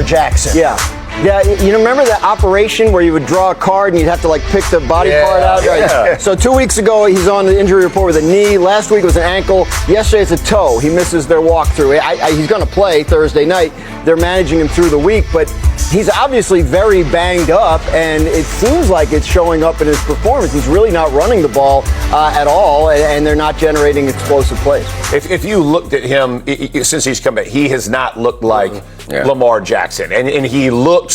Lamar Jackson. Yeah. Yeah, you remember that operation where you would draw a card and you'd have to pick the body part out? Yeah. So 2 weeks ago, he's on the injury report with a knee. Last week it was an ankle. Yesterday it's a toe. He misses their walkthrough. He's going to play Thursday night. They're managing him through the week, but he's obviously very banged up, and it seems like it's showing up in his performance. He's really not running the ball at all, and they're not generating explosive plays. If you looked at him since he's come back, he has not looked like Lamar Jackson, and he looks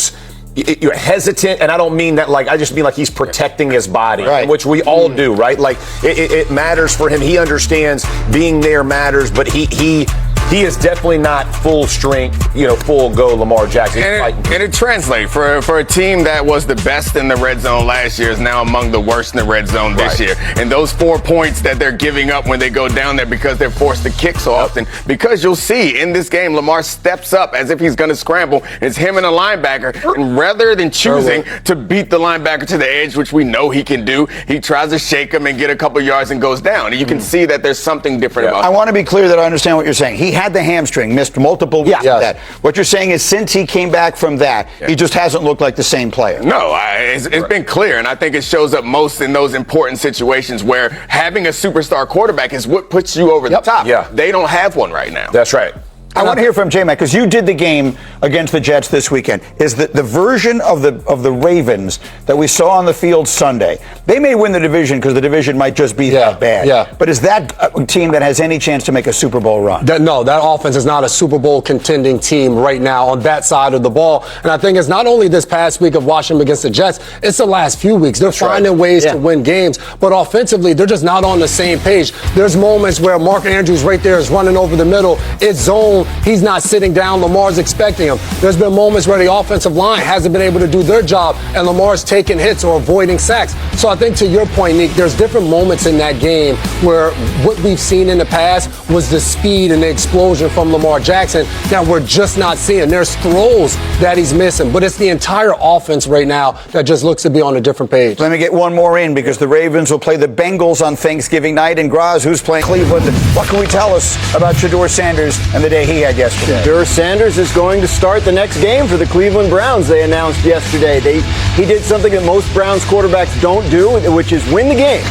you're hesitant, and I don't mean that I just mean he's protecting his body, right, which we all do, right? It matters for him. He understands being there matters, but he is definitely not full strength, full go Lamar Jackson. And it translates for a team that was the best in the red zone last year is now among the worst in the red zone this year. And those 4 points that they're giving up when they go down there because they're forced to kick so often, because you'll see in this game, Lamar steps up as if he's going to scramble. It's him and a linebacker. And rather than choosing to beat the linebacker to the edge, which we know he can do, he tries to shake him and get a couple yards and goes down. And you can see that there's something different about I him. want to be clear that I understand what you're saying. He had the hamstring, missed multiple weeks of that. What you're saying is since he came back from that, he just hasn't looked like the same player. No, it's been clear, and I think it shows up most in those important situations where having a superstar quarterback is what puts you over the top. Yeah. They don't have one right now. That's right. I want to hear from J-Mac, because you did the game against the Jets this weekend. Is the version of the Ravens that we saw on the field Sunday, they may win the division because the division might just be that bad. Yeah. But is that a team that has any chance to make a Super Bowl run? No, that offense is not a Super Bowl contending team right now on that side of the ball. And I think it's not only this past week of watching them against the Jets, it's the last few weeks. They're finding ways to win games, but offensively, they're just not on the same page. There's moments where Mark Andrews right there is running over the middle. It's zone. He's not sitting down. Lamar's expecting him. There's been moments where the offensive line hasn't been able to do their job, and Lamar's taking hits or avoiding sacks. So I think to your point, Nick, there's different moments in that game where what we've seen in the past was the speed and the explosion from Lamar Jackson that we're just not seeing. There's throws that he's missing, but it's the entire offense right now that just looks to be on a different page. Let me get one more in, because the Ravens will play the Bengals on Thanksgiving night, and Graz, who's playing Cleveland. What can we tell us about Shedeur Sanders and the day he had yesterday? Shedeur Sanders is going to start the next game for the Cleveland Browns, they announced yesterday. He did something that most Browns quarterbacks don't do, which is win the game.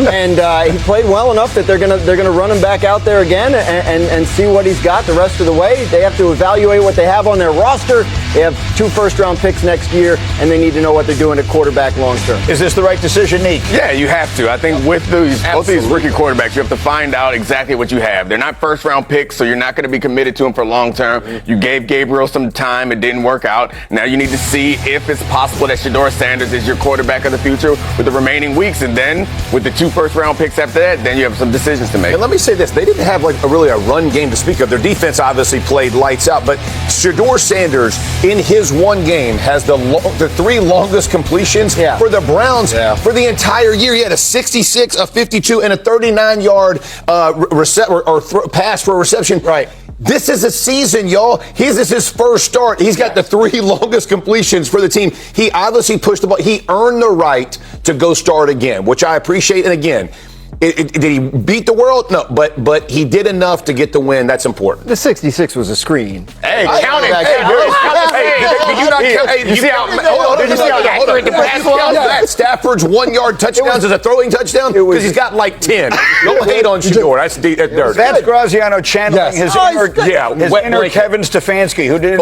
And he played well enough that they're gonna run him back out there again and see what he's got the rest of the way. They have to evaluate what they have on their roster. They have 2 first-round picks next year, and they need to know what they're doing at quarterback long term. Is this the right decision, Nick? Yeah, you have to. I think with both these rookie quarterbacks, you have to find out exactly what you have. They're not first-round picks, so you're not going to be committed to them for long term. You gave Gabriel some time. It didn't work out. Now you need to see if it's possible that Shedeur Sanders is your quarterback of the future with the remaining weeks. And then with the 2 first-round picks after that, then you have some decisions to make. And let me say this. They didn't have really a run game to speak of. Their defense obviously played lights out. But Shedeur Sanders, in his one game, has the 3 longest completions for the Browns for the entire year. He had a 66, a 52, and a 39-yard pass for a reception. Right. This is a season, y'all. This is his first start. He's got the 3 longest completions for the team. He obviously pushed the ball. He earned the right to go start again, which I appreciate. And again, did he beat the world? No, but he did enough to get the win. That's important. The 66 was a screen. Hey, count it. Did you see how accurate the pass was? Stafford's 1-yard touchdowns is a throwing touchdown because he's got 10. Don't hate on Shedeur. That's dirt. That's Graziano channeling his inner Kevin Stefanski, who didn't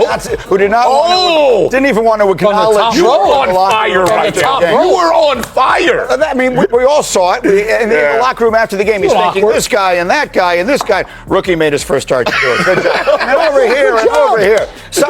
even want to acknowledge. You were on fire right there. You were on fire. I mean, we all saw it. In the locker room after the game, he's thanking this guy and that guy and this guy. Rookie made his first start. Good job. And over here and over here.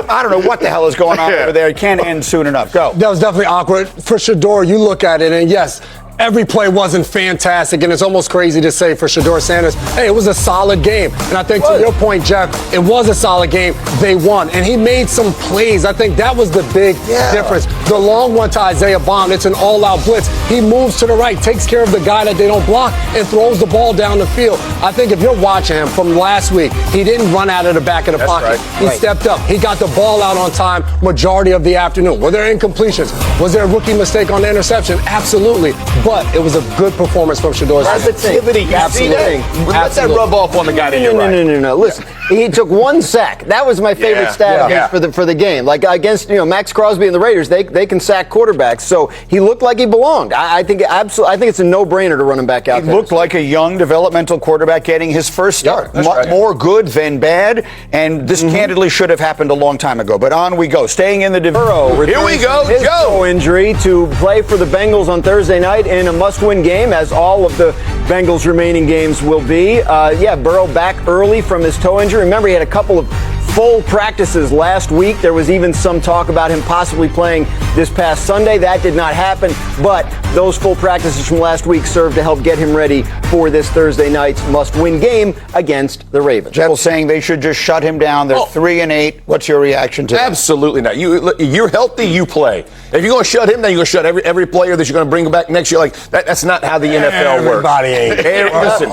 I don't know what the hell is going on over there. It can't end soon enough. Go. That was definitely awkward. For Shedeur, you look at it, and yes, every play wasn't fantastic, and it's almost crazy to say for Shedeur Sanders, hey, it was a solid game. And I think to your point, Jeff, it was a solid game. They won, and he made some plays. I think that was the big difference. The long one to Isaiah Bond, it's an all-out blitz. He moves to the right, takes care of the guy that they don't block, and throws the ball down the field. I think if you're watching him from last week, he didn't run out of the back of the pocket. He stepped up. He got the ball out on time majority of the afternoon. Were there incompletions? Was there a rookie mistake on the interception? Absolutely. but it was a good performance from Shedeur. Positivity. You see that? Let that rub off on the guy that you're right. No. Listen, he took 1 sack. That was my favorite stat for the game. Like against Max Crosby and the Raiders, they can sack quarterbacks. So he looked like he belonged. I think it's a no-brainer to run him back out. He looked like a young developmental quarterback getting his first start. More good than bad, and this candidly should have happened a long time ago. But on we go. Staying in the division. Here we go. His toe injury to play for the Bengals on Thursday night in a must-win game, as all of the Bengals' remaining games will be. Burrow back early from his toe injury. Remember, he had a couple of full practices last week. There was even some talk about him possibly playing this past Sunday. That did not happen, but those full practices from last week served to help get him ready for this Thursday night's must-win game against the Ravens. People saying they should just shut him down. They're 3-8. What's your reaction to that? Absolutely not. You're healthy, you play. If you're going to shut him down, you're going to shut every player that you're going to bring back next year. Like that's not how the NFL works. Everybody ain't. Listen,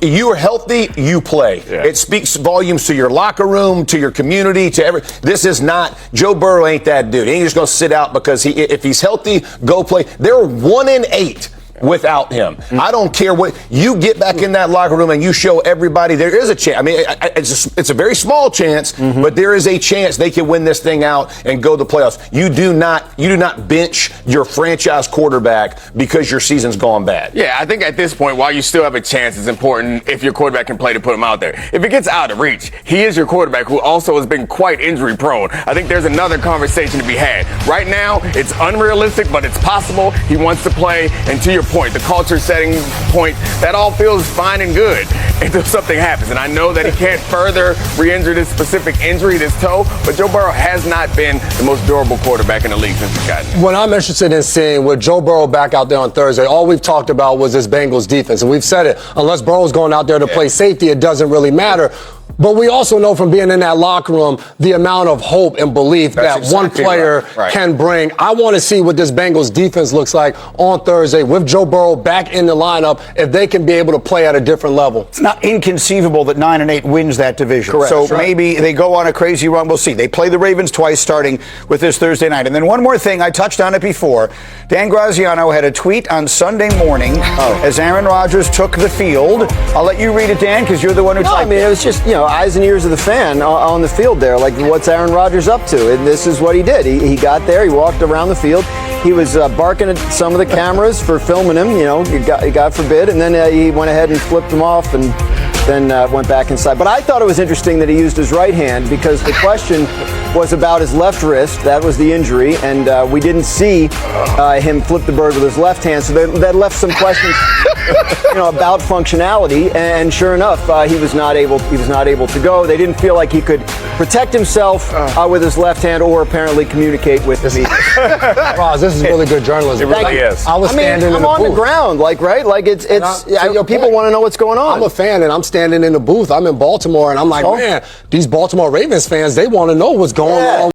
you are healthy, you play. Yeah. It speaks volumes to your locker room, to your community, to This is not Joe Burrow. Ain't that dude? He ain't just going to sit out because if he's healthy, go play. They're 1-8. Without him. I don't care what you get back in that locker room and you show everybody there is a chance. I mean, it's a very small chance, but there is a chance they can win this thing out and go to the playoffs. You do not bench your franchise quarterback because your season's gone bad. Yeah, I think at this point, while you still have a chance, it's important if your quarterback can play to put him out there. If it gets out of reach, he is your quarterback who also has been quite injury prone. I think there's another conversation to be had. Right now, it's unrealistic, but it's possible. He wants to play, and to your point, the culture setting point, that all feels fine and good until something happens. And I know that he can't further re-injure this specific injury, this toe, but Joe Burrow has not been the most durable quarterback in the league since he's gotten there. What I'm interested in seeing with Joe Burrow back out there on Thursday, all we've talked about was this Bengals defense. And we've said it, unless Burrow's going out there to play safety, it doesn't really matter. But we also know from being in that locker room the amount of hope and belief that one player can bring. I want to see what this Bengals defense looks like on Thursday with Joe Burrow back in the lineup, if they can be able to play at a different level. It's not inconceivable that 9-8 wins that division. Correct. So maybe they go on a crazy run. We'll see. They play the Ravens twice starting with this Thursday night. And then one more thing, I touched on it before. Dan Graziano had a tweet on Sunday morning as Aaron Rodgers took the field. I'll let you read it, Dan, because you're the one who typed it. I mean, it was just, eyes and ears of the fan on the field there. Like, what's Aaron Rodgers up to? And this is what he did. He got there. He walked around the field. He was barking at some of the cameras for filming him, God forbid. And then he went ahead and flipped them off and then went back inside. But I thought it was interesting that he used his right hand because the question was about his left wrist. That was the injury. And we didn't see him flip the bird with his left hand. So that left some questions about functionality. And sure enough, he was not able to go. They didn't feel like he could protect himself with his left hand or apparently communicate with the media. Roz, this is really good journalism. It really is. I was standing in the booth. I'm on the ground, people want to know what's going on. I'm a fan, and I'm standing in the booth. I'm in Baltimore, and I'm like, man, these Baltimore Ravens fans, they want to know what's going on